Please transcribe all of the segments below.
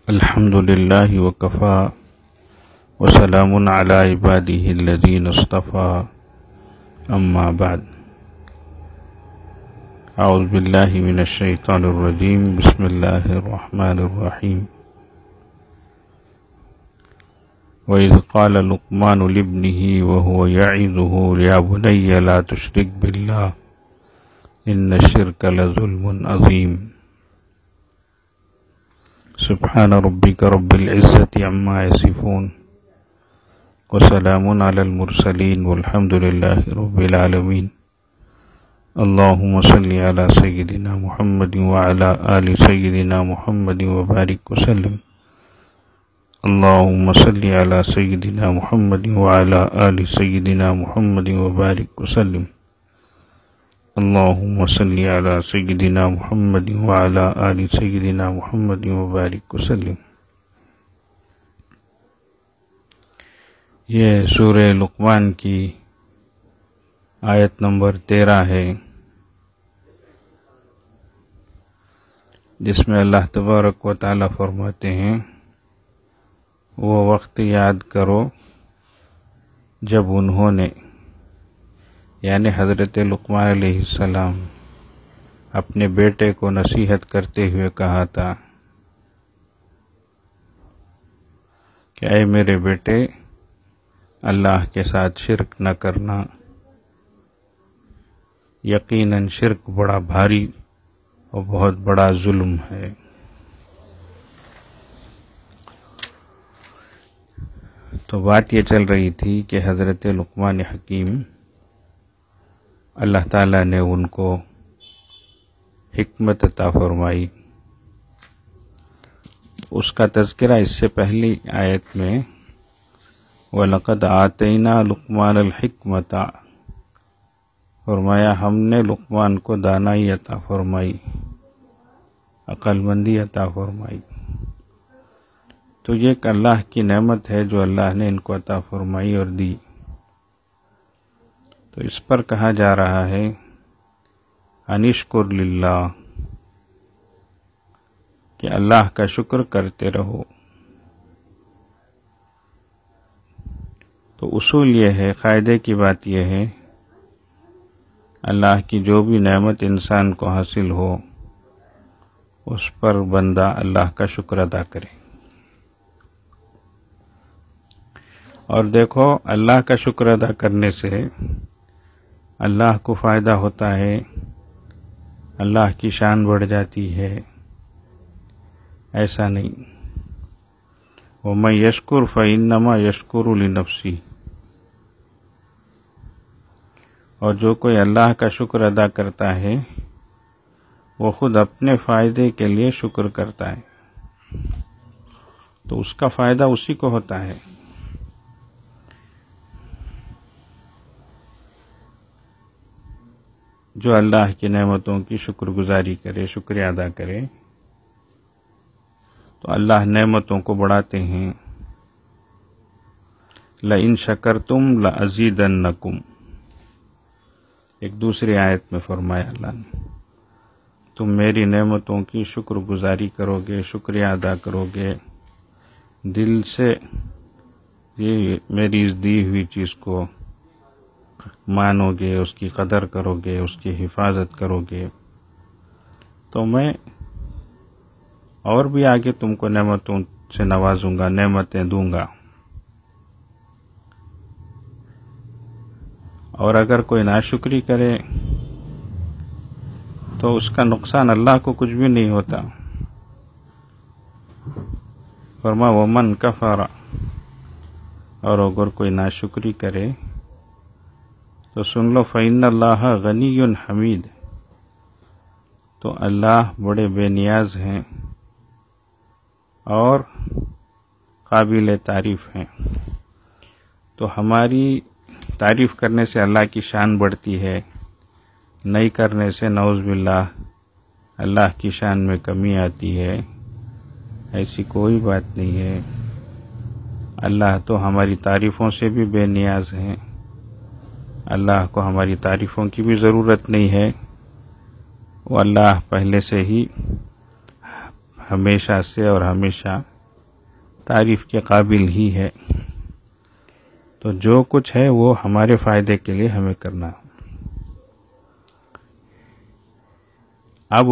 الحمد للہ وکفا وسلام علی عبادہ الذین اصطفى اما بعد اعوذ باللہ من الشیطان الرجیم بسم اللہ الرحمن الرحیم وَإِذْ قَالَ لُقْمَانُ لِابْنِهِ وَهُوَ يَعِظُهُ يَا بُنَيَّ لَا تُشْرِكْ بِاللَّهِ إِنَّ الشِّرْكَ لَظُلْمٌ عَظِيمٌ سبحان ربك رب العزة عما يصفون وسلام على المرسلين والحمد لله رب العالمين اللهم صل على سيدنا محمد وعلى آل سيدنا محمد وبارك وسلم اللهم صل على سيدنا محمد وعلى آل سيدنا محمد وبارك وسلم اللهم صل على سيدنا محمد وعلى آل سيدنا محمد وبارك وسلم۔ یہ سورہ لقمان کی آیت نمبر 13 ہے، جس میں اللہ تبارک و تعالی فرماتے ہیں وہ وقت یاد کرو جب انہوں نے یعنی حضرت لقمان علیہ السلام اپنے بیٹے کو نصیحت کرتے ہوئے کہا تھا کہ اے میرے بیٹے، اللہ کے ساتھ شرک نہ کرنا، یقیناً شرک بڑا بھاری اور بہت بڑا ظلم ہے۔ تو بات یہ چل رہی تھی کہ حضرت لقمان حکیم اللہ تعالیٰ نے ان کو حکمت عطا فرمائی۔ اس کا تذکرہ اس سے پہلی آیت میں وَلَقَدْ آتَيْنَا لُقْمَانَ الْحِكْمَةَ فرمایا ہم نے لقمان کو دانائی عطا فرمائی، عقل مندی عطا فرمائی۔ تو یہ ایک اللہ کی نعمت ہے جو اللہ نے ان کو عطا فرمائی اور دی۔ تو اس پر کہا جا رہا ہے انشکر للہ، کہ اللہ کا شکر کرتے رہو۔ تو اصول یہ ہے، قاعدے کی بات یہ ہے، اللہ کی جو بھی نعمت انسان کو حاصل ہو اس پر بندہ اللہ کا شکر ادا کرے۔ اور دیکھو، اللہ کا شکر ادا کرنے سے اللہ کو فائدہ ہوتا ہے، اللہ کی شان بڑھ جاتی ہے، ایسا نہیں۔ وَمَن يَشْكُرْ فَإِنَّمَا يَشْكُرُ لِنَفْسِهِ، اور جو کوئی اللہ کا شکر ادا کرتا ہے وہ خود اپنے فائدے کے لیے شکر کرتا ہے، تو اس کا فائدہ اسی کو ہوتا ہے۔ جو اللہ کی نعمتوں کی شکر گزاری کرے، شکریہ ادا کرے، تو اللہ نعمتوں کو بڑھاتے ہیں۔ لَإِن شَكَرْتُمْ لَأَزِيدَنَّكُمْ، ایک دوسری آیت میں فرمایا اللہ نے، تم میری نعمتوں کی شکر گزاری کرو گے، شکریہ ادا کرو گے، دل سے یہ میری اس دی ہوئی چیز کو مانو گے، اس کی قدر کرو گے، اس کی حفاظت کرو گے، تو میں اور بھی آگے تم کو نعمتوں سے نوازوں گا، نعمتیں دوں گا۔ اور اگر کوئی ناشکری کرے تو اس کا نقصان اللہ کو کچھ بھی نہیں ہوتا۔ فرما وَمَن كَفَرَ، اور اگر کوئی ناشکری کرے تو سن لو فَإِنَّ اللَّهَ غَنِيٌّ حَمِيدٌ، تو اللہ بڑے بے نیاز ہیں اور قابل تعریف ہیں۔ تو ہماری تعریف کرنے سے اللہ کی شان بڑھتی ہے، نہیں کرنے سے نعوذ باللہ اللہ کی شان میں کمی آتی ہے۔ ایسی کوئی بات نہیں ہے، اللہ تو ہماری تعریفوں سے بھی بے نیاز ہیں، اللہ کو ہماری تعریفوں کی بھی ضرورت نہیں ہے، وہ اللہ پہلے سے ہی ہمیشہ سے اور ہمیشہ تعریف کے قابل ہی ہے. تو جو کچھ ہے وہ ہمارے فائدے کے لیے ہمیں کرنا. اب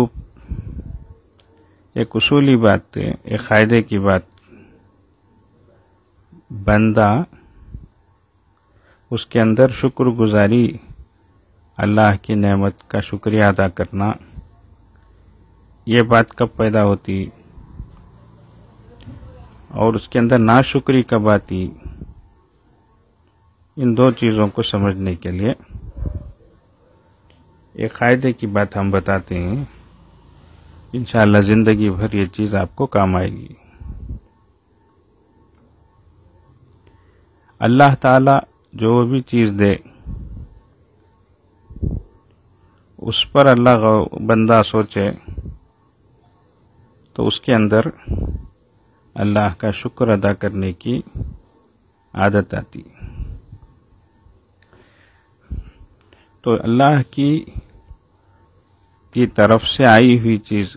ایک اصولی بات ہے، ایک قاعدے کی بات، بندہ اس کے اندر شکر گزاری، اللہ کی نعمت کا شکریہ ادا کرنا، یہ بات کب پیدا ہوتی اور اس کے اندر ناشکری کب آتی، ان دو چیزوں کو سمجھنے کے لیے ایک قاعدے کی بات ہم بتاتے ہیں. انشاءاللہ زندگی بھر یہ چیز آپ کو کام آئے گی. اللہ تعالی جو بھی چیز دے اس پر اللہ بندہ سوچے تو اس کے اندر اللہ کا شکر ادا کرنے کی عادت آتی. تو اللہ کی طرف سے آئی ہوئی چیز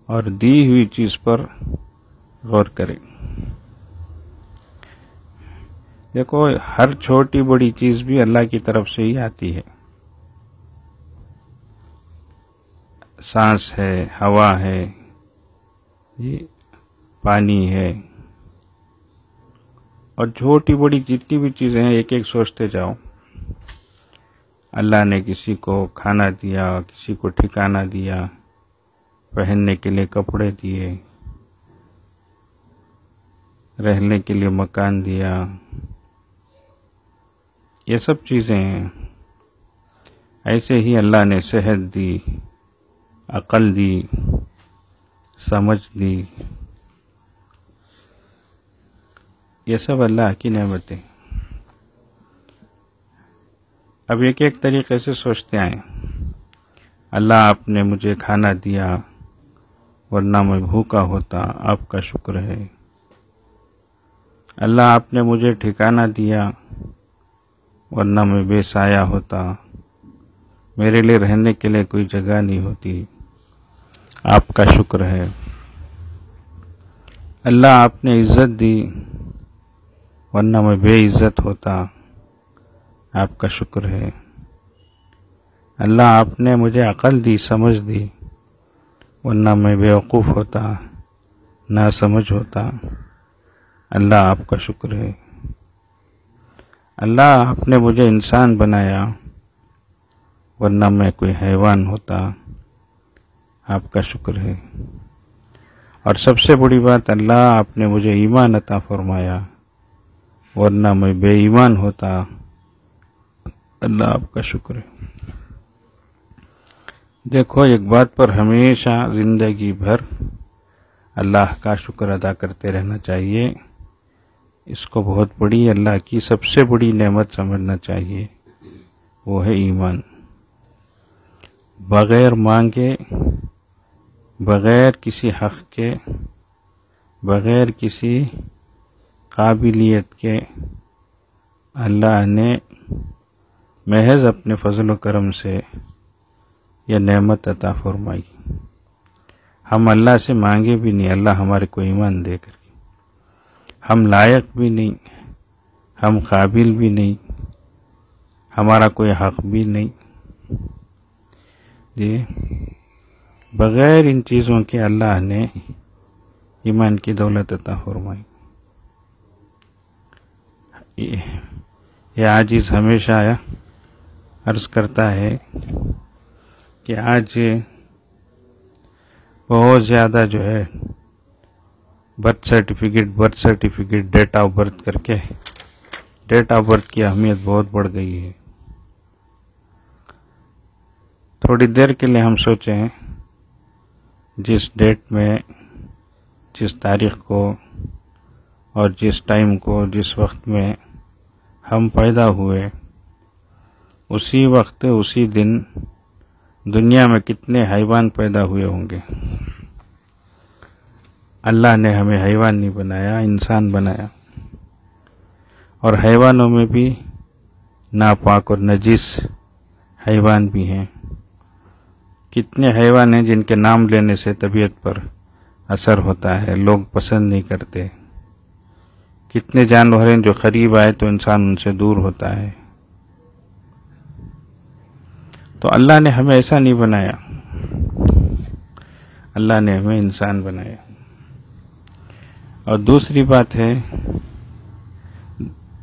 اور دی ہوئی چیز پر غور کریں. دیکھو ہر چھوٹی بڑی چیز بھی اللہ کی طرف سے ہی آتی ہے. سانس ہے، ہوا ہے، یہ پانی ہے، اور چھوٹی بڑی جتنی بھی چیزیں ہیں ایک ایک سوچتے جاؤ. اللہ نے کسی کو کھانا دیا، کسی کو ٹھکانہ دیا، پہننے کے لیے کپڑے دیے، رہنے کے لیے مکان دیا، یہ سب چیزیں ہیں. ایسے ہی اللہ نے صحت دی، عقل دی، سمجھ دی، یہ سب اللہ کی نعمتیں. اب ایک ایک طریقے سے سوچتے آئیں. اللہ آپ نے مجھے کھانا دیا ورنہ میں بھوکا ہوتا، آپ کا شکر ہے. اللہ آپ نے مجھے ٹھکانہ دیا ورنہ میں بے سایہ ہوتا، میرے لیے رہنے کے لیے کوئی جگہ نہیں ہوتی، آپ کا شکر ہے. اللہ آپ نے عزت دی ورنہ میں بے عزت ہوتا، آپ کا شکر ہے. اللہ آپ نے مجھے عقل دی، سمجھ دی، ورنہ میں بیوقوف ہوتا، نہ سمجھ ہوتا، اللہ آپ کا شکر ہے. اللہ آپ نے مجھے انسان بنایا ورنہ میں کوئی حیوان ہوتا، آپ کا شکر ہے. اور سب سے بڑی بات، اللہ آپ نے مجھے ایمان عطا فرمایا ورنہ میں بے ایمان ہوتا، اللہ آپ کا شکر ہے. دیکھو ایک بات پر ہمیشہ زندگی بھر اللہ کا شکر ادا کرتے رہنا چاہیے. اس کو بہت بڑی، اللہ کی سب سے بڑی نعمت سمجھنا چاہیے، وہ ہے ایمان. بغیر مانگے، بغیر کسی حق کے، بغیر کسی قابلیت کے اللہ نے محض اپنے فضل و کرم سے یہ نعمت عطا فرمائی. ہم اللہ سے مانگے بھی نہیں، اللہ ہمارے کو ایمان دے کر کے. ہم لائق بھی نہیں، ہم قابل بھی نہیں، ہمارا کوئی حق بھی نہیں. جی بغیر ان چیزوں کے اللہ نے ایمان کی دولت عطا فرمائی. یہ عاجز ہمیشہ عرض کرتا ہے کہ آج بہت زیادہ جو ہے birth certificate date of birth کر کے ڈیٹ آف برتھ کی اہمیت بہت بڑھ گئی ہے. تھوڑی دیر کے لیے ہم سوچیں، جس ڈیٹ میں، جس تاریخ کو اور جس ٹائم کو، جس وقت میں ہم پیدا ہوئے، اسی وقت اسی دن دنیا میں کتنے حیوان پیدا ہوئے ہوں گے. اللہ نے ہمیں حیوان نہیں بنایا، انسان بنایا. اور حیوانوں میں بھی ناپاک اور نجس حیوان بھی ہیں. کتنے حیوان ہیں جن کے نام لینے سے طبیعت پر اثر ہوتا ہے، لوگ پسند نہیں کرتے. کتنے جانور ہیں جو قریب آئے تو انسان ان سے دور ہوتا ہے. تو اللہ نے ہمیں ایسا نہیں بنایا، اللہ نے ہمیں انسان بنایا. اور دوسری بات ہے،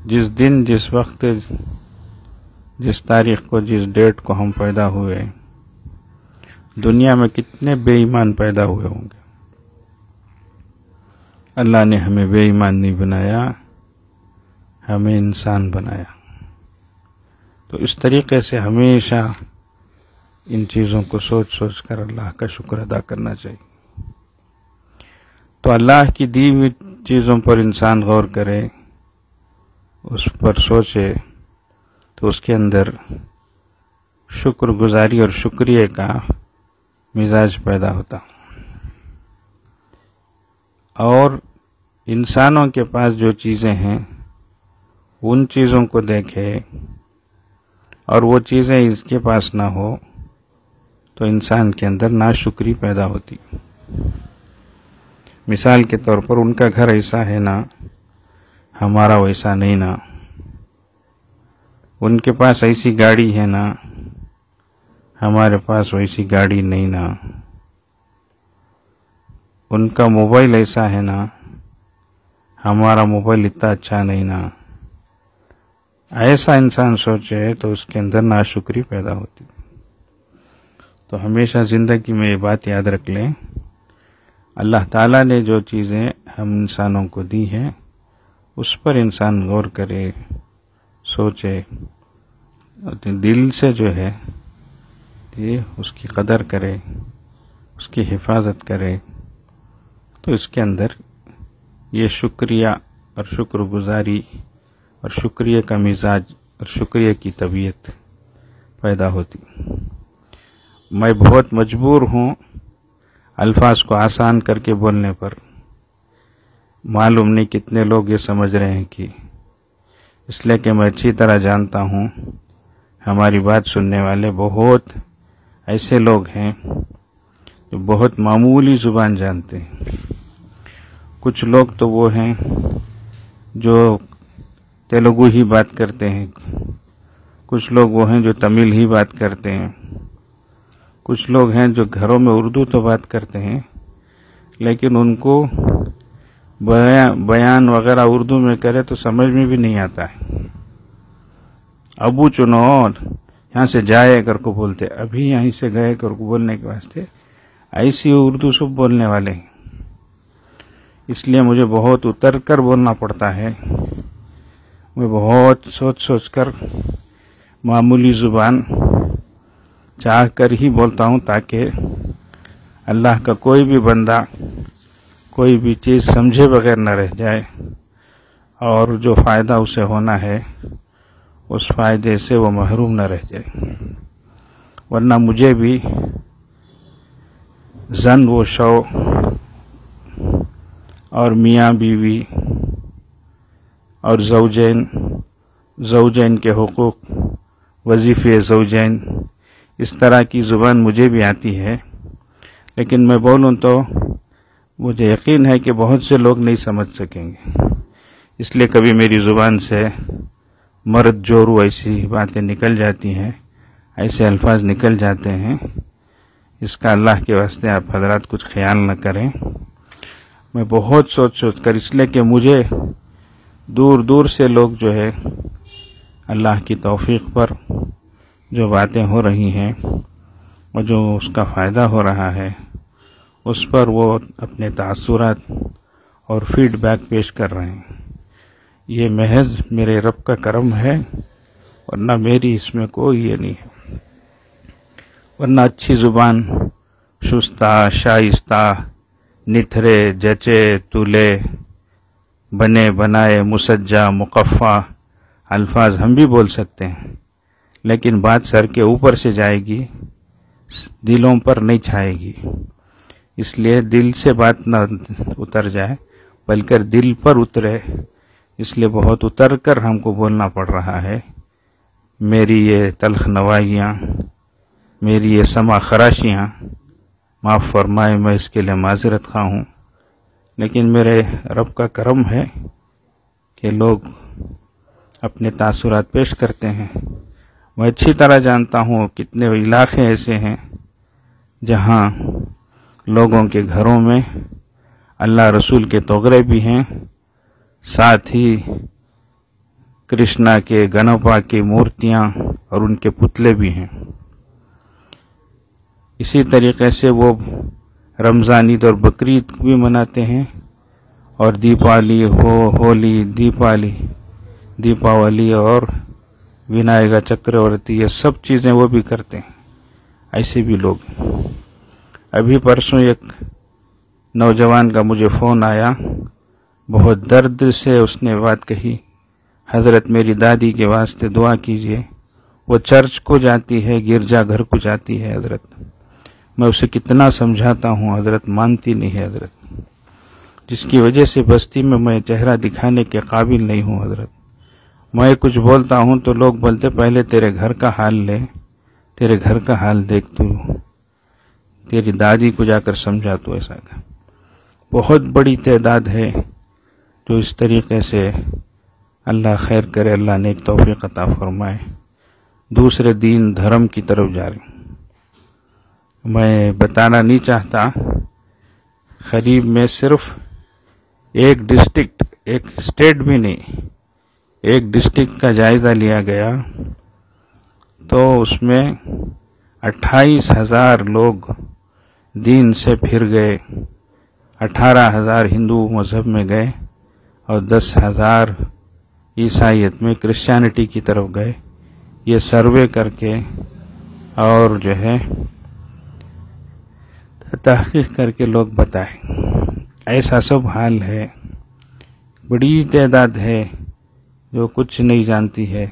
جس دن، جس وقت، جس تاریخ کو، جس ڈیٹ کو ہم پیدا ہوئے، دنیا میں کتنے بے ایمان پیدا ہوئے ہوں گے. اللہ نے ہمیں بے ایمان نہیں بنایا، ہمیں انسان بنایا. تو اس طریقے سے ہمیشہ ان چیزوں کو سوچ سوچ کر اللہ کا شکر ادا کرنا چاہیے. تو اللہ کی دی ہوئی چیزوں پر انسان غور کرے، اس پر سوچے، تو اس کے اندر شکر گزاری اور شکریہ کا مزاج پیدا ہوتا. اور انسانوں کے پاس جو چیزیں ہیں ان چیزوں کو دیکھے اور وہ چیزیں اس کے پاس نہ ہو تو انسان کے اندر ناشکری پیدا ہوتی. مثال کے طور پر ان کا گھر ایسا ہے نا، ہمارا ویسا نہیں نا. ان کے پاس ایسی گاڑی ہے نا، ہمارے پاس ویسی گاڑی نہیں نا. ان کا موبائل ایسا ہے نا، ہمارا موبائل اتنا اچھا نہیں نا. ایسا انسان سوچے تو اس کے اندر ناشکری پیدا ہوتی. تو ہمیشہ زندگی میں یہ بات یاد رکھ لیں، اللہ تعالیٰ نے جو چیزیں ہم انسانوں کو دی ہیں اس پر انسان غور کرے، سوچے، دل سے جو ہے یہ اس کی قدر کرے، اس کی حفاظت کرے، تو اس کے اندر یہ شکریہ اور شکر گزاری اور شکریہ کا مزاج اور شکریہ کی طبیعت پیدا ہوتی. میں بہت مجبور ہوں الفاظ کو آسان کر کے بولنے پر. معلوم نہیں کتنے لوگ یہ سمجھ رہے ہیں کہ، اس لیے کہ میں اچھی طرح جانتا ہوں ہماری بات سننے والے بہت ایسے لوگ ہیں جو بہت معمولی زبان جانتے ہیں. کچھ لوگ تو وہ ہیں جو تیلگو ہی بات کرتے ہیں، کچھ لوگ وہ ہیں جو تمل ہی بات کرتے ہیں، کچھ لوگ ہیں جو گھروں میں اردو تو بات کرتے ہیں لیکن ان کو بیان وغیرہ اردو میں کرے تو سمجھ میں بھی نہیں آتا ہے. ابو چنو یہاں سے جائے کر کو بولتے، ابھی یہیں سے گئے کر کو بولنے کے واسطے ایسی اردو سب بولنے والے ہیں. اس لیے مجھے بہت اتر کر بولنا پڑتا ہے. میں بہت سوچ سوچ کر معمولی زبان چاہ کر ہی بولتا ہوں تاکہ اللہ کا کوئی بھی بندہ کوئی بھی چیز سمجھے بغیر نہ رہ جائے، اور جو فائدہ اسے ہونا ہے اس فائدے سے وہ محروم نہ رہ جائے. ورنہ مجھے بھی زن و شو اور میاں بیوی اور زوجین کے حقوق، وظیفے زوجین، اس طرح کی زبان مجھے بھی آتی ہے، لیکن میں بولوں تو مجھے یقین ہے کہ بہت سے لوگ نہیں سمجھ سکیں گے. اس لیے کبھی میری زبان سے مرد جورو ایسی باتیں نکل جاتی ہیں، ایسے الفاظ نکل جاتے ہیں. اس کا اللہ کے واسطے آپ حضرات کچھ خیال نہ کریں. میں بہت سوچ کر، اس لیے کہ مجھے دور دور سے لوگ جو ہے اللہ کی توفیق پر جو باتیں ہو رہی ہیں اور جو اس کا فائدہ ہو رہا ہے اس پر وہ اپنے تاثرات اور فیڈ بیک پیش کر رہے ہیں. یہ محض میرے رب کا کرم ہے، ورنہ میری اس میں کوئی یہ نہیں ہے. ورنہ اچھی زبان، شستہ، شائستہ، نتھرے، جچے، تلے، بنے بنائے، مسجع، مقفع الفاظ ہم بھی بول سکتے ہیں، لیکن بات سر کے اوپر سے جائے گی، دلوں پر نہیں چھائے گی. اس لیے دل سے بات نہ اتر جائے بلکہ دل پر اترے، اس لیے بہت اتر کر ہم کو بولنا پڑ رہا ہے. میری یہ تلخ نوائیاں، میری یہ سما خراشیاں معاف فرمائے، میں اس کے لیے معذرت خواہ ہوں. لیکن میرے رب کا کرم ہے کہ لوگ اپنے تاثرات پیش کرتے ہیں. میں اچھی طرح جانتا ہوں کتنے علاقے ایسے ہیں جہاں لوگوں کے گھروں میں اللہ رسول کے توغرے بھی ہیں، ساتھ ہی کرشنا کے گنپا کی مورتیاں اور ان کے پتلے بھی ہیں. اسی طریقے سے وہ رمضان عید اور بقرعید بھی مناتے ہیں، اور دیپاولی ہولی دیپاولی اور ونائیگا چکرورتی یہ سب چیزیں وہ بھی کرتے ہیں. ایسے بھی لوگ. ابھی پرسوں ایک نوجوان کا مجھے فون آیا، بہت درد سے اس نے بات کہی، حضرت میری دادی کے واسطے دعا کیجیے، وہ چرچ کو جاتی ہے، گرجا گھر کو جاتی ہے حضرت. میں اسے کتنا سمجھاتا ہوں حضرت، مانتی نہیں ہے حضرت، جس کی وجہ سے بستی میں چہرہ دکھانے کے قابل نہیں ہوں حضرت. میں کچھ بولتا ہوں تو لوگ بولتے پہلے تیرے گھر کا حال لے، تیرے گھر کا حال دیکھ، تو تیری دادی کو جا کر سمجھا. تو ایسا کہ بہت بڑی تعداد ہے جو اس طریقے سے، اللہ خیر کرے، اللہ نے ایک توفیق عطا فرمائے، دوسرے دین دھرم کی طرف جا رہے. میں بتانا نہیں چاہتا، قریب میں صرف ایک ڈسٹرکٹ، ایک اسٹیٹ بھی نہیں، ایک ڈسٹرکٹ کا جائزہ لیا گیا تو اس میں 28,000 لوگ دین سے پھر گئے، 18,000 ہندو مذہب میں گئے اور 10,000 عیسائیت میں کرسچینٹی کی طرف گئے. یہ سروے کر کے اور جو ہے تحقیق کر کے لوگ بتائیں. ایسا سب حال ہے. بڑی تعداد ہے جو کچھ نہیں جانتی ہے.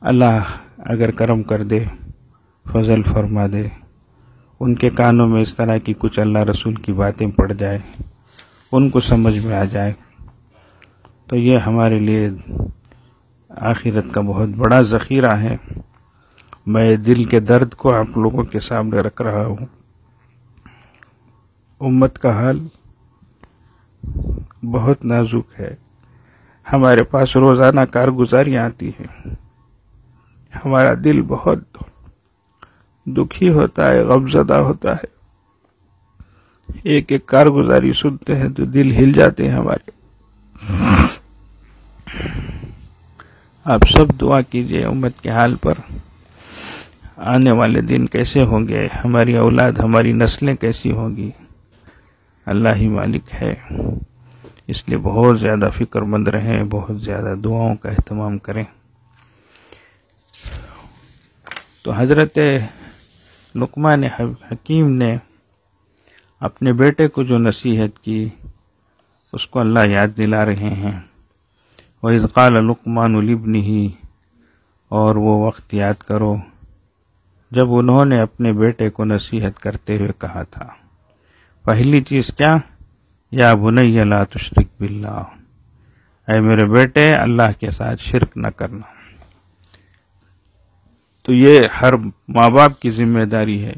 اللہ اگر کرم کر دے، فضل فرما دے، ان کے کانوں میں اس طرح کی کچھ اللہ رسول کی باتیں پڑ جائے، ان کو سمجھ میں آ جائے، تو یہ ہمارے لیے آخرت کا بہت بڑا ذخیرہ ہے. میں دل کے درد کو آپ لوگوں کے سامنے رکھ رہا ہوں. امت کا حال بہت نازک ہے. ہمارے پاس روزانہ کارگزاریاں آتی ہیں، ہمارا دل بہت دکھی ہوتا ہے، غمزدہ ہوتا ہے. ایک ایک کارگزاری سنتے ہیں تو دل ہل جاتے ہیں ہمارے. آپ سب دعا کیجئے امت کے حال پر. آنے والے دن کیسے ہوں گے، ہماری اولاد، ہماری نسلیں کیسی ہوں گی، اللہ ہی مالک ہے. اس لیے بہت زیادہ فکر مند رہیں، بہت زیادہ دعاؤں کا اہتمام کریں. تو حضرت لقمان حکیم نے اپنے بیٹے کو جو نصیحت کی اس کو اللہ یاد دلا رہے ہیں. وَإِذْ قَالَ لُقْمَانُ لِابْنِهِ، اور وہ وقت یاد کرو جب انہوں نے اپنے بیٹے کو نصیحت کرتے ہوئے کہا تھا. پہلی چیز کیا؟ یا بنی لا تشرک باللہ، اے میرے بیٹے اللہ کے ساتھ شرک نہ کرنا. تو یہ ہر ماں باپ کی ذمہ داری ہے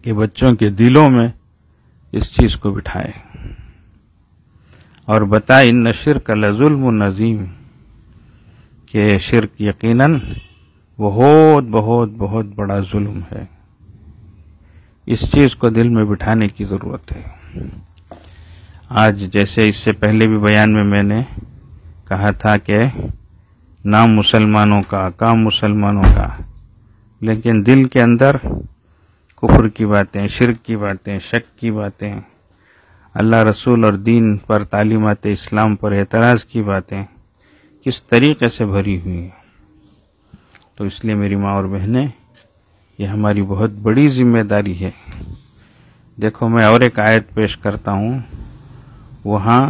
کہ بچوں کے دلوں میں اس چیز کو بٹھائے اور بتائے ان شرک لظلم عظیم، کہ شرک یقیناً بہت بہت بہت بڑا ظلم ہے. اس چیز کو دل میں بٹھانے کی ضرورت ہے. آج جیسے اس سے پہلے بھی بیان میں نے کہا تھا کہ نام مسلمانوں کا، کام مسلمانوں کا، لیکن دل کے اندر کفر کی باتیں، شرک کی باتیں، شک کی باتیں، اللہ رسول اور دین پر، تعلیمات اسلام پر اعتراض کی باتیں کس طریقے سے بھری ہوئی ہیں. تو اس لیے میری ماں اور بہنیں، یہ ہماری بہت بڑی ذمہ داری ہے. دیکھو میں اور ایک آیت پیش کرتا ہوں. وہاں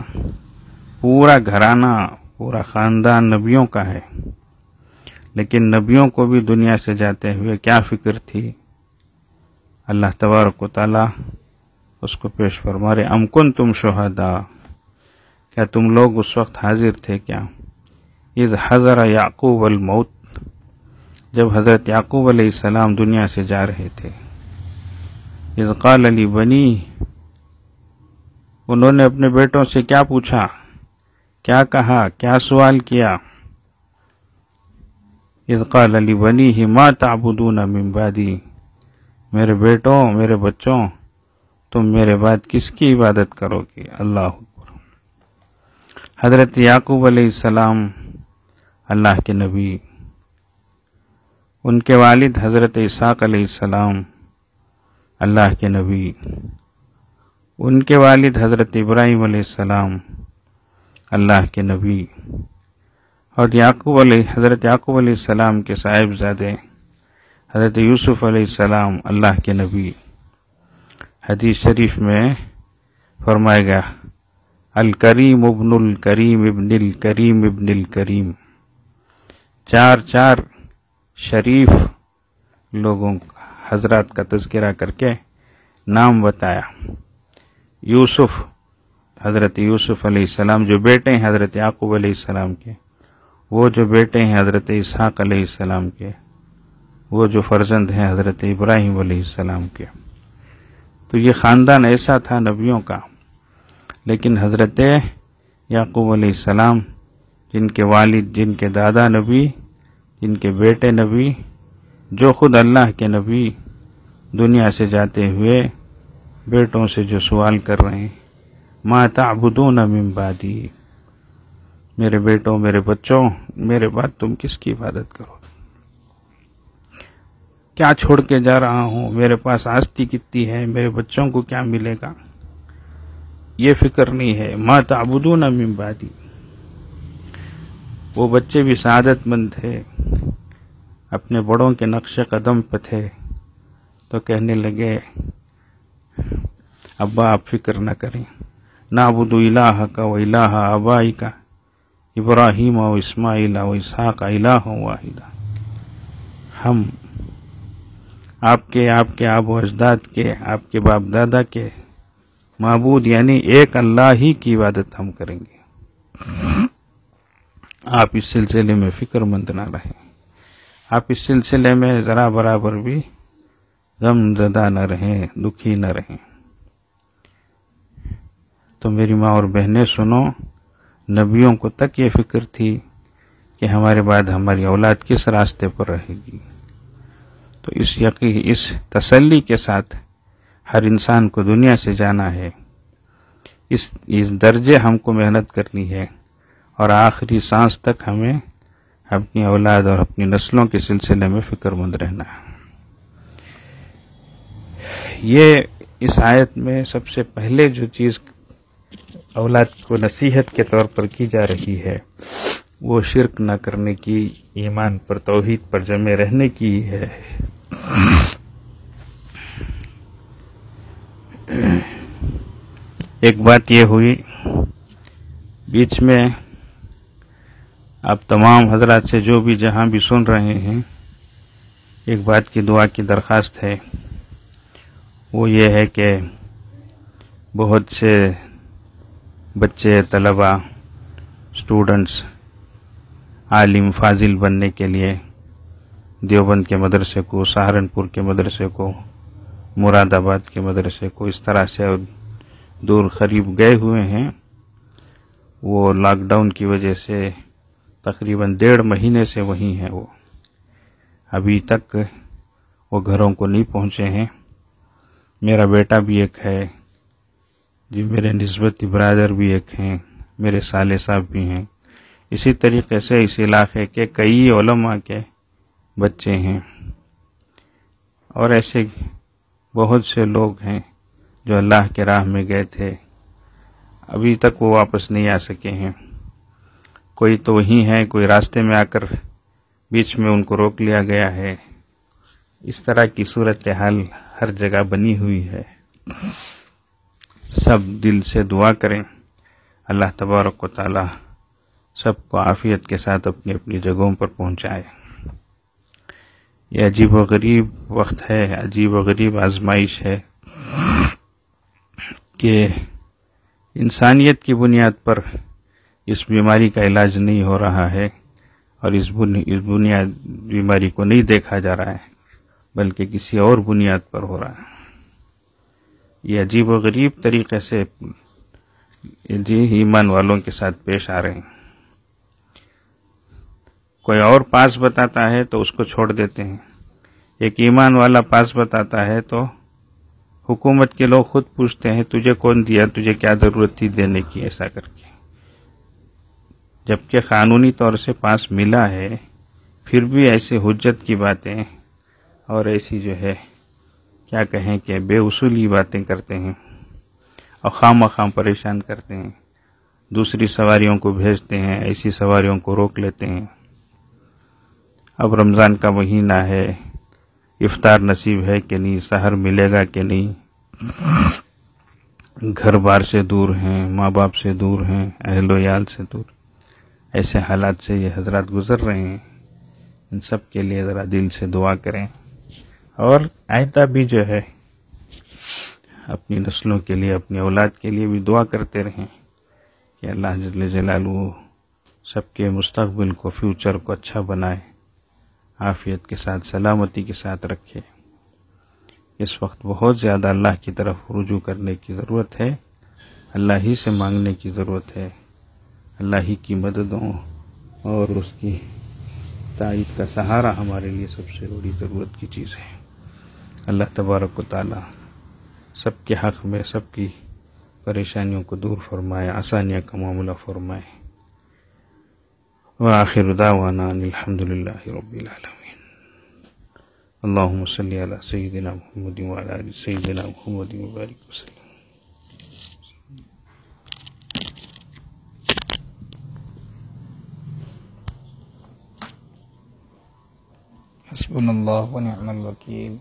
پورا گھرانہ، پورا خاندان نبیوں کا ہے، لیکن نبیوں کو بھی دنیا سے جاتے ہوئے کیا فکر تھی، اللہ تبارک و تعالی اس کو پیش فرما رہے. ام کنتم شہداء، کیا تم لوگ اس وقت حاضر تھے کیا؟ اذ حضر یعقوب الموت، جب حضرت یعقوب علیہ السلام دنیا سے جا رہے تھے. اذ قال لبنی، انہوں نے اپنے بیٹوں سے کیا پوچھا کیا کہا، کیا سوال کیا؟ اذ قال لبنیہ ما تعبدون من بعدی، میرے بیٹوں، میرے بچوں، تم میرے بعد کس کی عبادت کرو گے؟ اللہ اکبر۔ حضرت یعقوب علیہ السلام اللہ کے نبی، ان کے والد حضرت اسحاق علیہ السلام اللہ کے نبی، ان کے والد حضرت ابراہیم علیہ السلام اللہ کے نبی، اور حضرت یعقوب علیہ السلام کے صاحبزادے حضرت یوسف علیہ السلام اللہ کے نبی۔ حدیث شریف میں فرمایا گیا الکریم ابن الکریم ابن الکریم ابن الکریم، چار شریف لوگوں حضرات کا تذکرہ کر کے نام بتایا۔ یوسف، حضرت یوسف علیہ السلام جو بیٹے ہیں حضرت یعقوب علیہ السلام کے، وہ جو بیٹے ہیں حضرت اسحاق علیہ السلام کے، وہ جو فرزند ہیں حضرت ابراہیم علیہ السلام کے۔ تو یہ خاندان ایسا تھا نبیوں کا۔ لیکن حضرت یعقوب علیہ السلام، جن کے والد، جن کے دادا نبی، جن کے بیٹے نبی، جو خود اللہ کے نبی، دنیا سے جاتے ہوئے بیٹوں سے جو سوال کر رہے ہیں ما تعبدون من بعدی، میرے بیٹوں، میرے بچوں، میرے بعد تم کس کی عبادت کرو؟ کیا چھوڑ کے جا رہا ہوں؟ میرے پاس آستی کتنی ہے؟ میرے بچوں کو کیا ملے گا؟ یہ فکر نہیں ہے۔ ما تعبدون من بعدی، وہ بچے بھی سعادت مند تھے، اپنے بڑوں کے نقش قدم پہ تھے، تو کہنے لگے ابا آپ فکر نہ کریں، نعبد الہک و الہ آبائک ابراہیم و اسماعیل و اسحاق الہ واحدہ، ہم آپ کے آب و اجداد کے، آپ کے باپ دادا کے معبود یعنی ایک اللہ ہی کی عبادت ہم کریں گے۔ آپ اس سلسلے میں فکر مند نہ رہیں، آپ اس سلسلے میں ذرا برابر بھی غم زدہ نہ رہیں، دکھی نہ رہیں۔ تو میری ماں اور بہنیں سنو، نبیوں کو تک یہ فکر تھی کہ ہمارے بعد ہماری اولاد کس راستے پر رہے گی۔ تو اس تسلی کے ساتھ ہر انسان کو دنیا سے جانا ہے، اس درجے ہم کو محنت کرنی ہے، اور آخری سانس تک ہمیں اپنی اولاد اور اپنی نسلوں کے سلسلے میں فکر مند رہنا ہے۔ یہ اس آیت میں سب سے پہلے جو چیز اولاد کو نصیحت کے طور پر کی جا رہی ہے وہ شرک نہ کرنے کی، ایمان پر، توحید پر جمے رہنے کی ہے۔ ایک بات یہ ہوئی بیچ میں، آپ تمام حضرات سے جو بھی جہاں بھی سن رہے ہیں، ایک بات کی دعا کی درخواست ہے، وہ یہ ہے کہ بہت سے بچے، طلباء، اسٹوڈنٹس عالم فاضل بننے کے لیے دیوبند کے مدرسے کو، سہارنپور کے مدرسے کو، مراد آباد کے مدرسے کو، اس طرح سے دور قریب گئے ہوئے ہیں۔ وہ لاک ڈاؤن کی وجہ سے تقریباً 1.5 مہینے سے وہیں ہیں، وہ ابھی تک وہ گھروں کو نہیں پہنچے ہیں۔ میرا بیٹا بھی ایک ہے جی، میرے نسبتی برادر بھی ایک ہیں، میرے سالے صاحب بھی ہیں۔ اسی طریقے سے اس علاقے کے کئی علماء کے بچے ہیں، اور ایسے بہت سے لوگ ہیں جو اللہ کے راہ میں گئے تھے، ابھی تک وہ واپس نہیں آ سکے ہیں۔ کوئی تو وہیں ہے، کوئی راستے میں آ کر بیچ میں ان کو روک لیا گیا ہے۔ اس طرح کی صورتحال ہر جگہ بنی ہوئی ہے۔ سب دل سے دعا کریں، اللہ تبارک و تعالی سب کو عافیت کے ساتھ اپنی اپنی جگہوں پر پہنچائے۔ یہ عجیب و غریب وقت ہے، عجیب و غریب آزمائش ہے کہ انسانیت کی بنیاد پر اس بیماری کا علاج نہیں ہو رہا ہے، اور اس بیماری کو نہیں دیکھا جا رہا ہے، بلکہ کسی اور بنیاد پر ہو رہا ہے۔ یہ عجیب و غریب طریقے سے جی ایمان والوں کے ساتھ پیش آ رہے ہیں. کوئی اور پاس بتاتا ہے تو اس کو چھوڑ دیتے ہیں. ایک ایمان والا پاس بتاتا ہے تو حکومت کے لوگ خود پوچھتے ہیں تجھے کون دیا، تجھے کیا ضرورت تھی دینے کی، ایسا کر کے. جبکہ قانونی طور سے پاس ملا ہے، پھر بھی ایسے حجت کی باتیں اور ایسی جو ہے کیا کہیں کہ بے اصولی باتیں کرتے ہیں اور خواہ مخواہ پریشان کرتے ہیں. دوسری سواریوں کو بھیجتے ہیں، ایسی سواریوں کو روک لیتے ہیں. اب رمضان کا مہینہ ہے، افطار نصیب ہے کہ نہیں، سحر ملے گا کہ نہیں، گھر بار سے دور ہیں، ماں باپ سے دور ہیں، اہل و عیال سے دور. ایسے حالات سے یہ حضرات گزر رہے ہیں. ان سب کے لیے ذرا دل سے دعا کریں اور آئندہ بھی جو ہے اپنی نسلوں کے لیے، اپنی اولاد کے لیے بھی دعا کرتے رہیں کہ اللہ جل جلالہ سب کے مستقبل کو، فیوچر کو اچھا بنائے، عافیت کے ساتھ، سلامتی کے ساتھ رکھے. اس وقت بہت زیادہ اللہ کی طرف رجوع کرنے کی ضرورت ہے، اللہ ہی سے مانگنے کی ضرورت ہے. اللہ ہی کی مددوں اور اس کی تائید کا سہارا ہمارے لیے سب سے بڑی ضرورت کی چیز ہے. اللہ تبارک و تعالی سب کے حق میں سب کی پریشانیوں کو دور فرمائے، آسانیاں کا معاملہ فرمائے. وآخر دعوانا ان الحمد للہ رب العالمین. اللہم صلی علی سیدنا محمد وعلی آل سیدنا محمد وبارک وسلم. حسبنا اللہ ونعم الوکیل،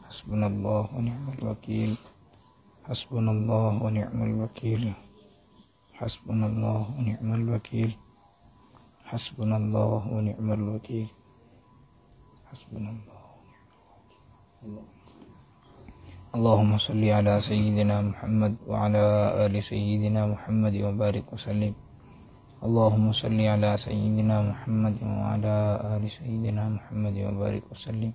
حسبنا اللہ ونعم الوکیل، حسبنا اللہ ونعم الوکیل، حسبنا اللہ ونعم الوکیل، حسبنا اللہ ونعم الوکیل، حسبنا اللہ. اللہم صلی علی سیدنا محمد وعلی آل سیدنا محمد وبارک وسلم. اللہم صلی علی سیدنا محمد وعلی آل سیدنا محمد وبارک وسلم.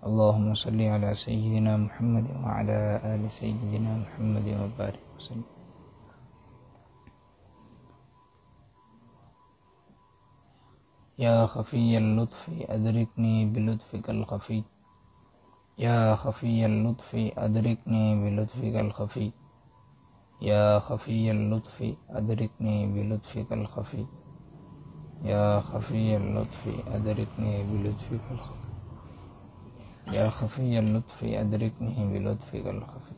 اللہم صلی علی سیدنا محمد وعلی آل سیدنا محمد وبارک وسلم. یا خفی اللطف ادرکنی بلطفک الخفی، یا خفی اللطف ادرکنی بلطفک الخفی، یا خفی اللطف ادرکنی بلطفک الخفی، یا خفی اللطف ادرکنی بلطفک الخفی، یا خفی اللطف ادرکنی بلطفک الخفی.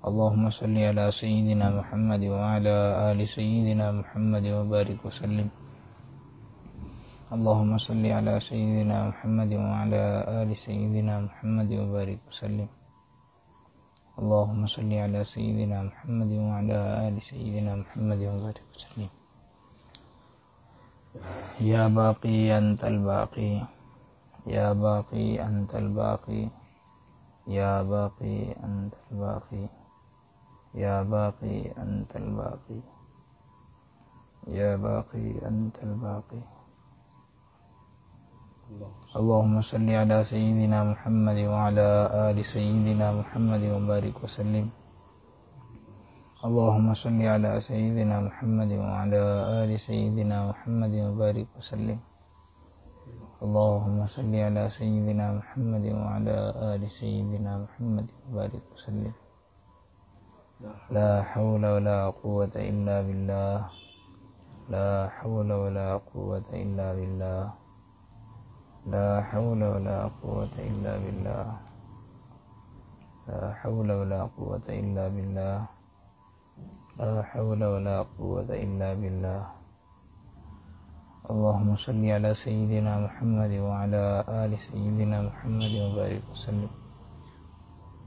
اللہم صلی علی سیدنا محمد وعلی آل سیدنا محمد وبارک وسلم. اللہم صلی علی سیدنا محمد وعلی آل سیدنا محمد وبارک وسلم. اللہم صلی علی سیدنا محمد وعلی آل سیدنا محمد وبارک وسلم. یا باقی انت الباقی، یا باقی انت الباقی، یا باقی انت الباقی، یا باقی انت الباقی، یا باقی انت الباقی. اللہم صلی علی سیدنا محمد وعلی آل سیدنا محمد وبارک وسلم. اللہم صلی علی سیدنا محمد وعلی آل سیدنا محمد وبارک وسلم. اللہم صلی علی سیدنا محمد وعلی آل سیدنا محمد وبارک وسلم. لا حول ولا قوة الا باللہ، لا حول ولا قوة الا باللہ، لا حول ولا قوة الا باللہ، لا حول ولا قوة الا باللہ، لا حول ولا قوة الا باللہ. اللہم صلی علی سیدنا محمد وعلی آل سیدنا محمد وبارک وسلم.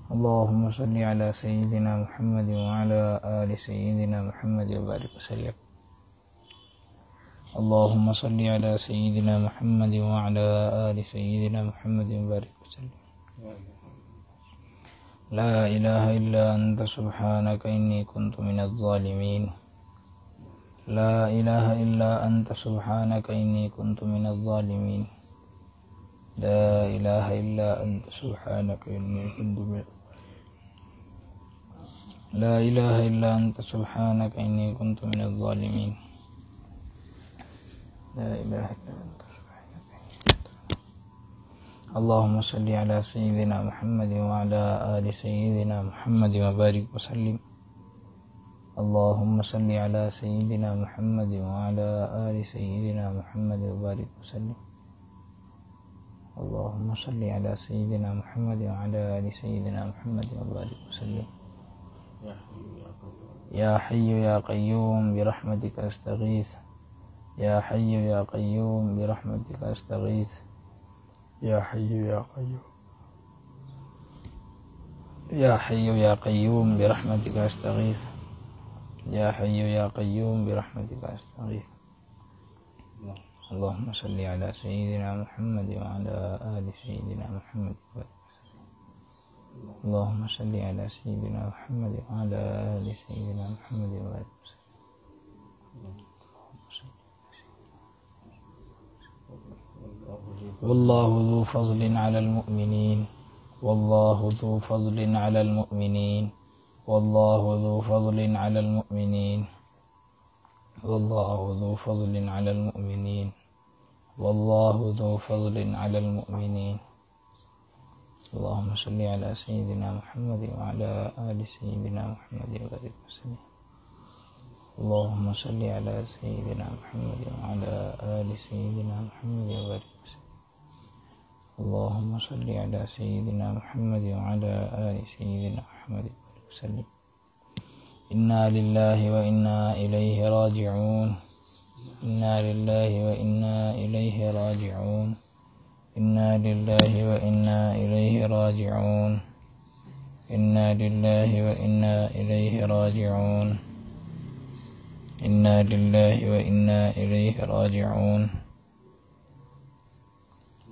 اللہم صلی علی سیدنا محمد وعلی آل سیدنا محمد وبارک وسلم. اللہم صلی علی سیدنا محمد وعلی آل سیدنا محمد وبارک وسلم. لا الہ الا انت سبحانک انی کنت من الظالمین، لا الہ الا انت سبحانک انی کنت من الظالمین، لا الہ الا انت سبحانک انی کنت من الظالمین. لا إله إلا أنت سبحانك إني كنت من الظالمين. لا إله إلا أنت سبحانك إني كنت. اللهم صل على سيدنا محمد وعلى آل سيدنا محمد وبارك وسلم. اللهم صل على سيدنا محمد وعلى آل سيدنا محمد وبارك وسلم. اللهم صل على سيدنا محمد وعلى آل سيدنا محمد وبارك وسلم. يا حي يا قيوم برحمتك أستغيث. يا حي يا قيوم برحمتك أستغيث. يا حي يا قيوم. يا حي يا قيوم برحمتك أستغيث. يا حي يا قيوم برحمتك أستغيث. اللهم صل على سيدنا محمد وعلى آل سيدنا محمد. اللهم صل على سيدنا محمد وعلى آل سيدنا محمد وبارك وسلم. والله ذو فضل على المؤمنين. والله ذو فضل على المؤمنين. والله ذو فضل على المؤمنين. والله ذو فضل على المؤمنين. والله ذو فضل على المؤمنين. اللهم صل على سيدنا محمد وعلى آل سيدنا محمد وبارك وسلم. اللهم صل على سيدنا محمد وعلى آل سيدنا محمد وبارك وسلم. اللهم صل على سيدنا محمد وعلى آل سيدنا محمد وبارك وسلم. إنا لله وإنا إليه راجعون. إنا لله وإنا إليه راجعون. إنا لله وإنا إليه راجعون. إنا لله وإنا إليه راجعون. إنا لله وإنا إليه راجعون.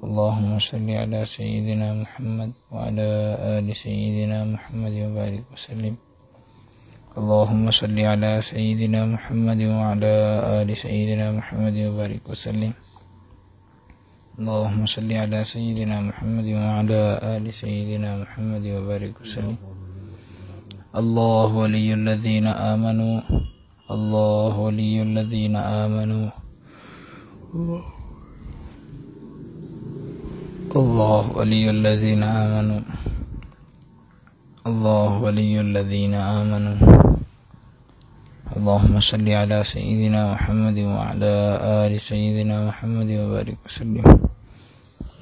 اللهم صل على سيدنا محمد وعلى آل سيدنا محمد وبارك وسلم. اللهم صل على سيدنا محمد وعلى آل سيدنا محمد وبارك وسلم. اللهم صل على سيدنا محمد وعلى آل سيدنا محمد وبارك وسلم. الله ولي الذين آمنوا. الله ولي الذين آمنوا. الله ولي الذين آمنوا. الله ولي الذين آمنوا. اللهم صل على سيدنا محمد وعلى آل سيدنا محمد وبارك وسلم.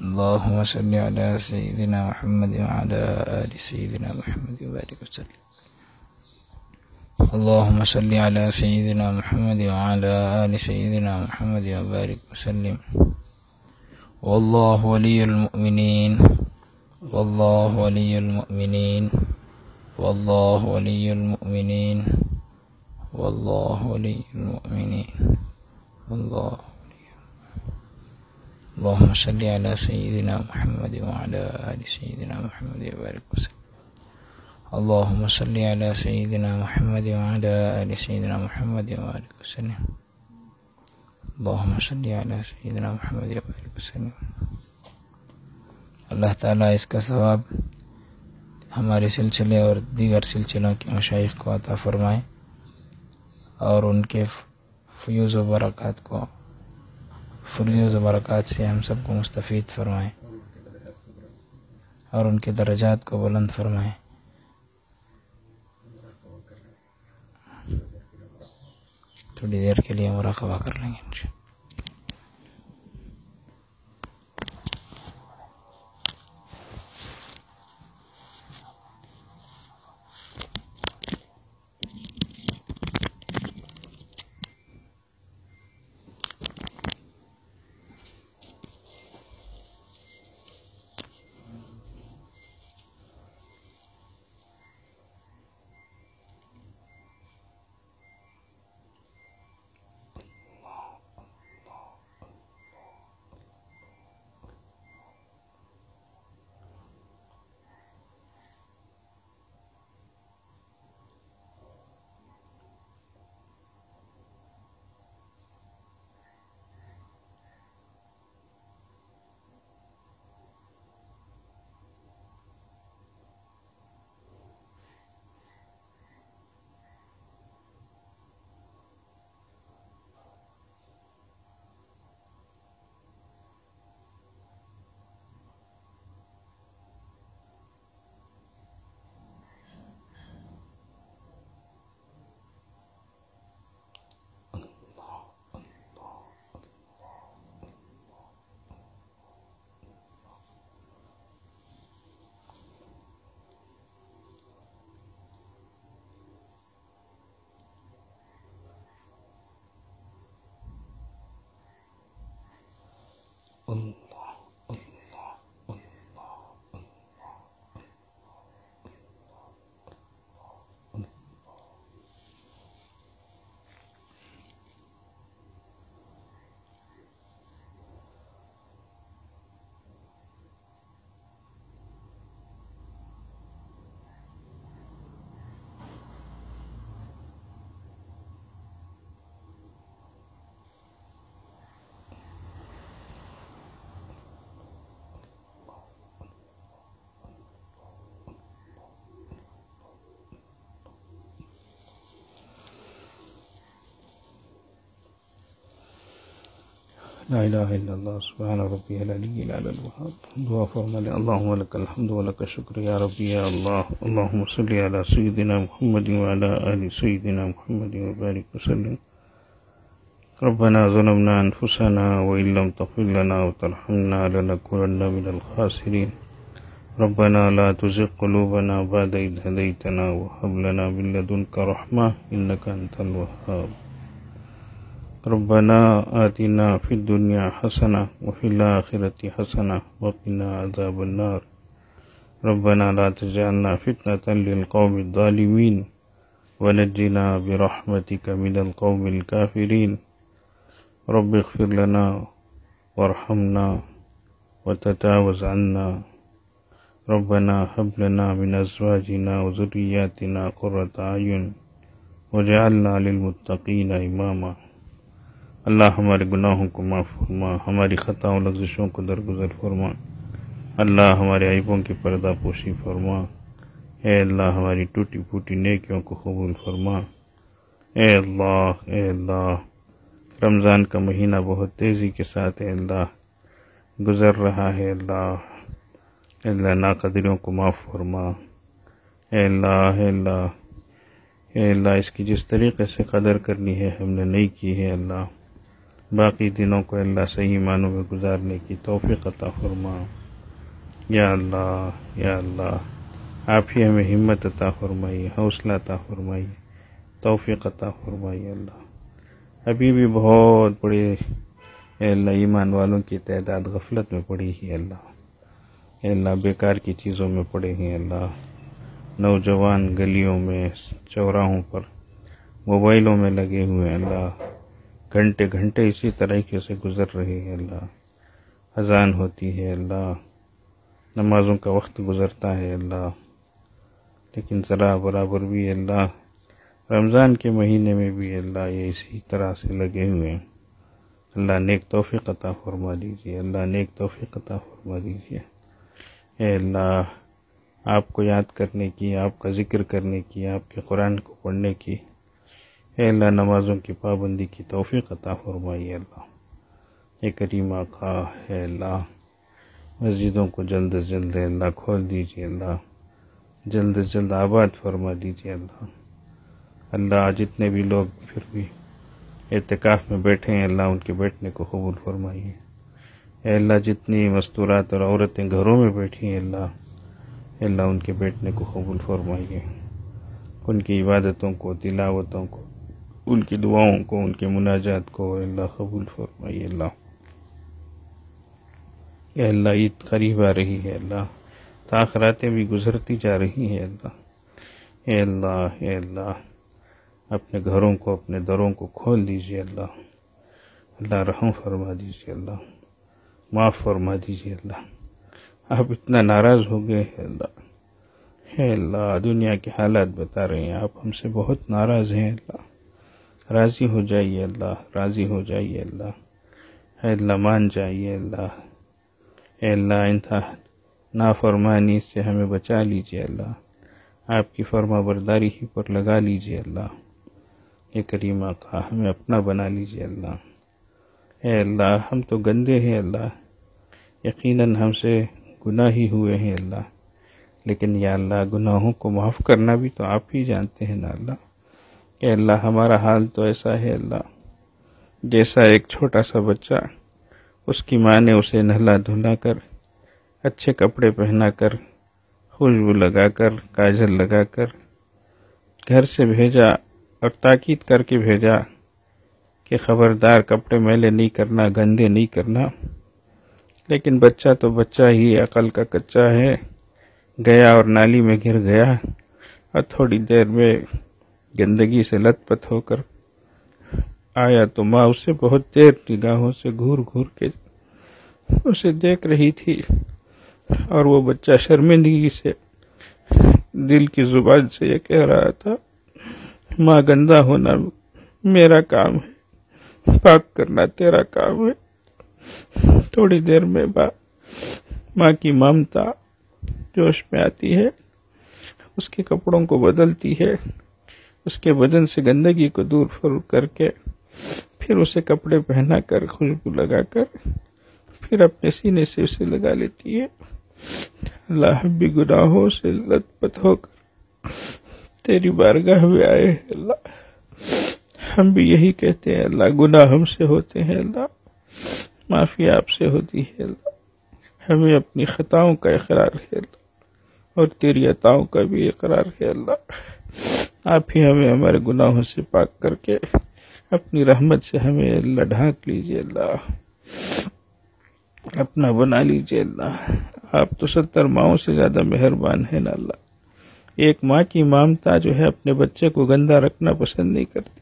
اللهم صل على سيدنا محمد وعلى آل سيدنا محمد وبارك وسلم. اللهم صل على سيدنا محمد وعلى آل سيدنا محمد وبارك وسلم. والله ولي المؤمنين. والله ولي المؤمنين. والله ولي المؤمنين. والله ولي المؤمنين. والله ولي. اللهم صل على سيدنا محمد وعلى آل سيدنا محمد وبارك وسلم. اللهم صل على سيدنا محمد وعلى آل سيدنا محمد وبارك وسلم. اللهم صل على سيدنا محمد وبارك وسلم. اللہ تعالیٰ اس کا ثواب ہمارے سلسلے اور دیگر سلسلوں کے مشائخ کو عطا فرمائے اور ان کے فیوز و برکات سے ہم سب کو مستفید فرمائے اور ان کے درجات کو بلند فرمائے. تھوڑی دیر کے لیے مراقبہ کر لیں گے انشاءاللہ. لا الہ الا اللہ سبحان ربی العلی الاعلی الوہاب. دعا فرما لیں. اللہم لک الحمد ولک الشکر یا ربی یا اللہ. اللہم صلی علی سیدنا محمد وعلی آل سیدنا محمد وبارک وسلم. ربنا ظلمنا انفسنا وإن لم تغفر لنا وترحمنا لنكونن من الخاسرين. ربنا لا تزغ قلوبنا بعد إذ هديتنا وهب لنا من لدنك رحمة إنك أنت الوهاب. ربنا آتنا في الدنيا حسنة وفي الآخرة حسنة وقنا عذاب النار. ربنا لا تجعلنا فتنة للقوم الظالمين ونجنا برحمتك من القوم الكافرين. رب اغفر لنا وارحمنا وتجاوز عنا. ربنا هب لنا من أزواجنا وذرياتنا قرة أعين وجعلنا للمتقين إماما. اللہ ہمارے گناہوں کو معاف فرما، ہماری خطاؤں لغزشوں کو درگزر فرما. اللہ ہمارے عیبوں کی پردہ پوشی فرما. اے اللہ ہماری ٹوٹی پھوٹی نیکیوں کو قبول فرما. اے اللہ رمضان کا مہینہ بہت تیزی کے ساتھ اے اللہ گزر رہا ہے. اللہ ناقدریوں کو معاف فرما. اے اللہ اس کی جس طریقے سے قدر کرنی ہے ہم نے نہیں کی ہے. اللہ باقی دنوں کو اللہ صحیح معنوں میں گزارنے کی توفیق عطا فرما. یا اللہ آپ ہی ہمیں ہمت عطا فرمائیے، حوصلہ عطا فرمائیے، توفیق عطا فرمائیے. اللہ ابھی بھی بہت بڑے اے اللہ ایمان والوں کی تعداد غفلت میں پڑی ہے. اے اللہ بیکار کی چیزوں میں پڑے ہیں. اللہ نوجوان گلیوں میں چوراہوں پر موبائلوں میں لگے ہوئے. اللہ گھنٹے گھنٹے اسی طریقے سے گزر رہے ہیں. اللہ اذان ہوتی ہے، اللہ نمازوں کا وقت گزرتا ہے. اللہ لیکن ذرا برابر بھی اللہ رمضان کے مہینے میں بھی اللہ یہ اسی طرح سے لگے ہوئے ہیں. اللہ نیک توفیق عطا فرما دیجیے. اللہ نیک توفیق عطا فرما دیجیے. اے اللہ آپ کو یاد کرنے کی، آپ کا ذکر کرنے کی، آپ کے قرآن کو پڑھنے کی، اے اللہ نمازوں کی پابندی کی توفیق عطا فرمائیے. اللہ اے کریم آقا، اے اللہ مسجدوں کو جلد از جلد اللہ کھول دیجیے. اللہ جلد از جلد آباد فرما دیجیے. اللہ جتنے بھی لوگ پھر بھی اعتکاف میں بیٹھے ہیں اللہ ان کے بیٹھنے کو قبول فرمائیے. اے اللہ جتنی مستورات اور عورتیں گھروں میں بیٹھی ہیں اللہ ان کے بیٹھنے کو قبول فرمائیے. ان کی عبادتوں کو، تلاوتوں کو، ان کی دعاؤں کو، ان کے مناجات کو اللہ قبول فرمائیے. اے اللہ عید قریب آ رہی ہے. اللہ تاخراتیں بھی گزرتی جا رہی ہیں. اے اللہ اپنے گھروں کو، اپنے دروں کو کھول دیجیے. اللہ رحم فرما دیجیے. اللہ معاف فرما دیجیے. اللہ آپ اتنا ناراض ہو گئے ہیں. اے اللہ دنیا کے حالات بتا رہے ہیں آپ ہم سے بہت ناراض ہیں. اللہ راضی ہو جائیے. اللہ راضی ہو جائیے. اے اللہ مان جائیے. اے اللہ انتہا نافرمانی سے ہمیں بچا لیجیے. اللہ آپ کی فرما برداری ہی پر لگا لیجیے. اللہ اے کریم آقا ہمیں اپنا بنا لیجیے. اے اللہ ہم تو گندے ہیں. اللہ یقیناً ہم سے گناہ ہی ہوئے ہیں. لیکن یا اللہ گناہوں کو معاف کرنا بھی تو آپ ہی جانتے ہیں نا. اے اللہ ہمارا حال تو ایسا ہے جیسا ایک چھوٹا سا بچہ، اس کی ماں نے اسے نہلا دھلا کر، اچھے کپڑے پہنا کر، خوشبو لگا کر، کاجل لگا کر گھر سے بھیجا اور تاکید کر کے بھیجا کہ خبردار کپڑے میلے نہیں کرنا، گندے نہیں کرنا. لیکن بچہ تو بچہ ہی عقل کا کچا ہے، گیا اور نالی میں گر گیا اور تھوڑی دیر میں گندگی سے لت پت ہو کر آیا تو ماں اسے بہت دیر نگاہوں سے گھور گھور کے اسے دیکھ رہی تھی، اور وہ بچہ شرمندگی سے دل کی زبان سے یہ کہہ رہا تھا، ماں گندا ہونا میرا کام ہے، پاک کرنا تیرا کام ہے۔ تھوڑی دیر میں ماں کی ممتا جوش میں آتی ہے، اس کے کپڑوں کو بدلتی ہے، اس کے بدن سے گندگی کو دور کر کے پھر اسے کپڑے پہنا کر خوشبو لگا کر پھر اپنے سینے سے اسے لگا لیتی ہے۔ اللہ، ہم بھی گناہوں سے لت پت ہو کر تیری بارگاہ میں آئے ہیں اللہ، ہم بھی یہی کہتے ہیں اللہ، گناہ ہم سے ہوتے ہیں اللہ، معافی آپ سے ہوتی ہے اللہ، ہمیں اپنی خطاؤں کا اقرار ہے اللہ، اور تیری عطاؤں کا بھی اقرار ہے اللہ، آپ ہی ہمیں ہمارے گناہوں سے پاک کر کے اپنی رحمت سے ہمیں اللہ ڈھانک لیجئے اللہ، اپنا بنا لیجئے اللہ۔ آپ تو 70 ماؤں سے زیادہ مہربان ہیں نا اللہ۔ ایک ماں کی ممتا جو ہے اپنے بچے کو گندا رکھنا پسند نہیں کرتی،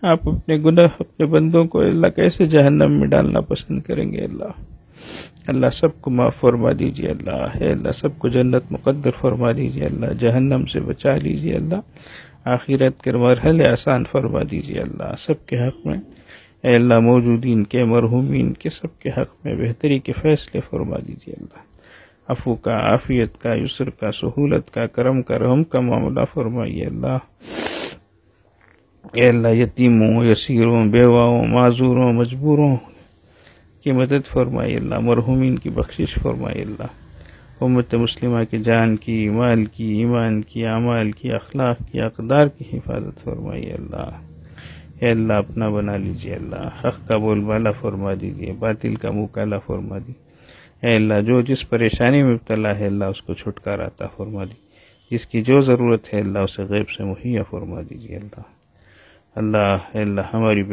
آپ اپنے گناہ اپنے بندوں کو اللہ کیسے جہنم میں ڈالنا پسند کریں گے اللہ۔ اللہ سب کو معاف فرما دیجئے اللہ، ہے اللہ سب کو جنت مقدر فرما دیجئے اللہ، جہنم سے بچا لیجئے اللہ، آخرت کے مرحلے آسان فرما دیجئے اللہ، سب کے حق میں اے اللہ، موجودین کے مرحومین کے سب کے حق میں بہتری کے فیصلے فرما دیجئے اللہ، عفو کا، عافیت کا، یسر کا، سہولت کا، کرم کا، رحم کا معاملہ فرمائیے اللہ۔ اے اللہ یتیموں، یسیروں، بیواؤں، معذوروں، مجبوروں کی مدد فرمائیے اللہ، مرحومین کی بخشش فرمائیے اللہ، امت مسلمہ کی جان کی، مال کی، ایمان کی، اعمال کی، اخلاق کی، اقدار کی حفاظت فرمائیے اللہ۔ اے اللہ اپنا بنا لیجئے اللہ، حق کا بول بالا فرما دیجئے، باطل کا منہ کالا فرما دیجئے۔ اے اللہ جو جس پریشانی میں مبتلا ہے اللہ اس کو چھٹکارا عطا فرما دیجئے، جس کی جو ضرورت ہے اللہ اسے غیب سے مہیا فرما دیجئے اللہ۔ اللہ اے اللہ ہماری